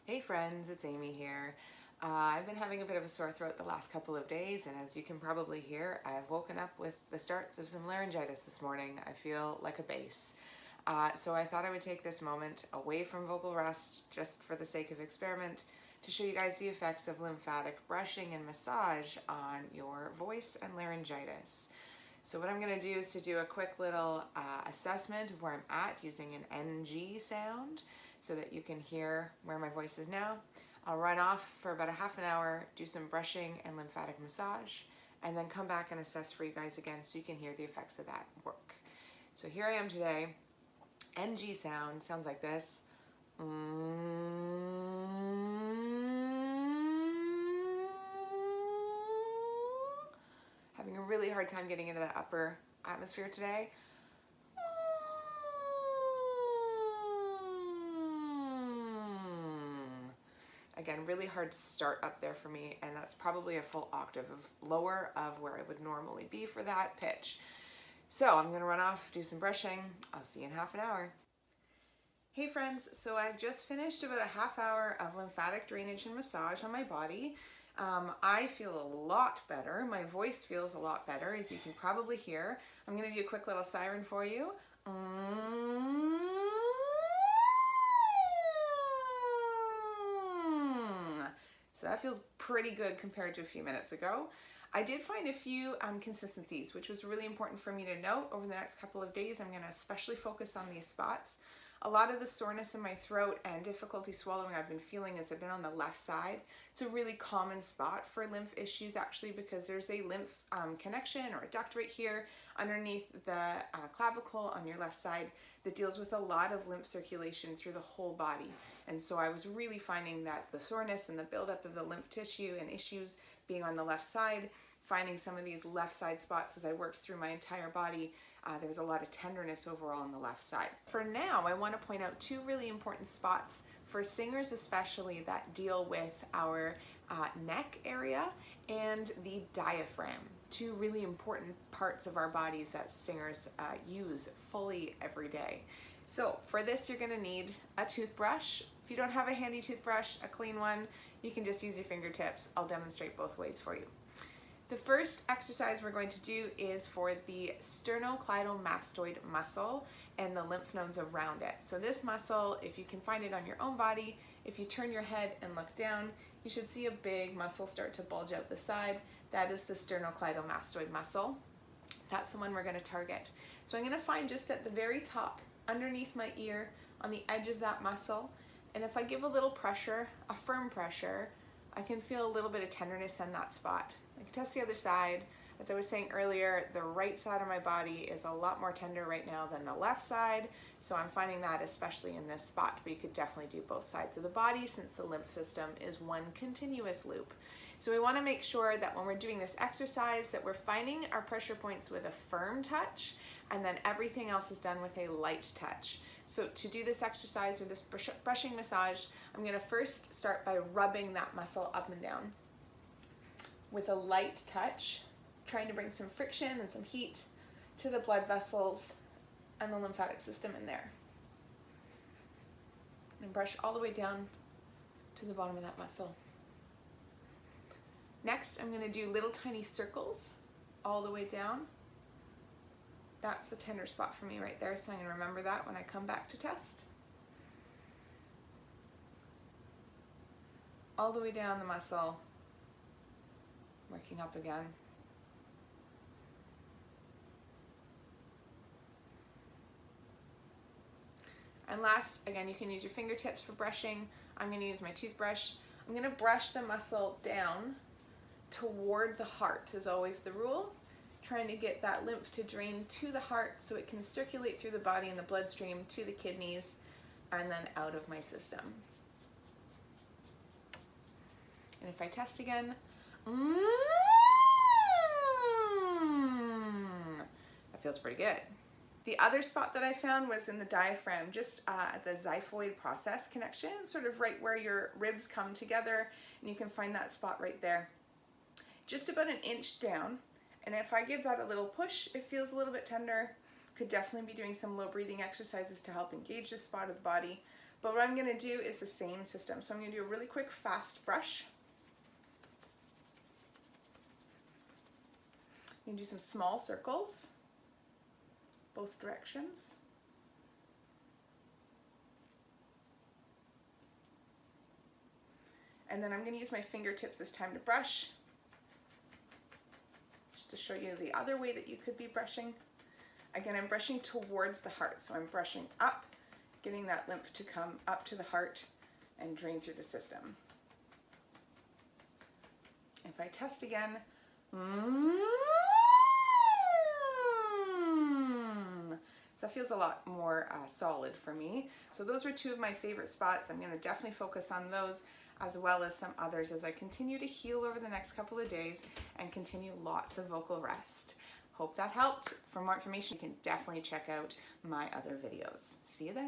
Hey friends, it's Amy here. I've been having a bit of a sore throat the last couple of days, and as you can probably hear, I've woken up with the starts of some laryngitis this morning. I feel like a bass. So I thought I would take this moment away from vocal rest, just for the sake of experiment, to show you guys the effects of lymphatic brushing and massage on your voice and laryngitis. So what I'm going to do is to do a quick little assessment of where I'm at using an NG sound so that you can hear where my voice is now. I'll run off for about a half an hour, do some brushing and lymphatic massage, and then come back and assess for you guys again so you can hear the effects of that work. So here I am today. NG sound sounds like this. Having a really hard time getting into that upper atmosphere today. Again, really hard to start up there for me, and that's probably a full octave of lower of where I would normally be for that pitch. So I'm gonna run off, do some brushing. I'll see you in half an hour. Hey friends, so I've just finished about a half hour of lymphatic drainage and massage on my body. I feel a lot better. My voice feels a lot better, as you can probably hear. I'm gonna do a quick little siren for you. So that feels pretty good compared to a few minutes ago. I did find a few consistencies, which was really important for me to note over the next couple of days. I'm going to especially focus on these spots. A lot of the soreness in my throat and difficulty swallowing I've been feeling has been on the left side. It's a really common spot for lymph issues actually, because there's a lymph connection or a duct right here underneath the clavicle on your left side that deals with a lot of lymph circulation through the whole body. And so I was really finding that the soreness and the buildup of the lymph tissue and issues being on the left side, finding some of these left side spots as I worked through my entire body, there was a lot of tenderness overall on the left side. For now, I want to point out two really important spots for singers especially that deal with our neck area and the diaphragm. Two really important parts of our bodies that singers use fully every day. So for this, you're going to need a toothbrush. If you don't have a handy toothbrush, a clean one, you can just use your fingertips. I'll demonstrate both ways for you. The first exercise we're going to do is for the sternocleidomastoid muscle and the lymph nodes around it. So this muscle, if you can find it on your own body, if you turn your head and look down, you should see a big muscle start to bulge out the side. That is the sternocleidomastoid muscle. That's the one we're going to target. So I'm going to find just at the very top, underneath my ear, on the edge of that muscle. And if I give a little pressure, a firm pressure, I can feel a little bit of tenderness in that spot. I can test the other side. As I was saying earlier, the right side of my body is a lot more tender right now than the left side. So I'm finding that especially in this spot, but you could definitely do both sides of the body since the lymph system is one continuous loop. So we want to make sure that when we're doing this exercise that we're finding our pressure points with a firm touch, and then everything else is done with a light touch. So to do this exercise or this brushing massage, I'm going to first start by rubbing that muscle up and down with a light touch, trying to bring some friction and some heat to the blood vessels and the lymphatic system in there. And brush all the way down to the bottom of that muscle. Next, I'm going to do little tiny circles all the way down. That's a tender spot for me right there, so I'm going to remember that when I come back to test. All the way down the muscle, working up again. And last, again, you can use your fingertips for brushing. I'm going to use my toothbrush. I'm going to brush the muscle down toward the heart, is always the rule. Trying to get that lymph to drain to the heart so it can circulate through the body and the bloodstream to the kidneys and then out of my system. And if I test again, that feels pretty good. The other spot that I found was in the diaphragm, just at the xiphoid process connection, sort of right where your ribs come together, and you can find that spot right there. Just about an inch down. And if I give that a little push, it feels a little bit tender. Could definitely be doing some low breathing exercises to help engage this spot of the body. But what I'm going to do is the same system. So I'm going to do a really quick fast brush. You can do some small circles, both directions. And then I'm going to use my fingertips this time to brush, just to show you the other way that you could be brushing. Again, I'm brushing towards the heart, so I'm brushing up, getting that lymph to come up to the heart and drain through the system. If I test again, so it feels a lot more solid for me. So those were two of my favorite spots. I'm going to definitely focus on those as well as some others as I continue to heal over the next couple of days and continue lots of vocal rest. Hope that helped. For more information, you can definitely check out my other videos. See you then.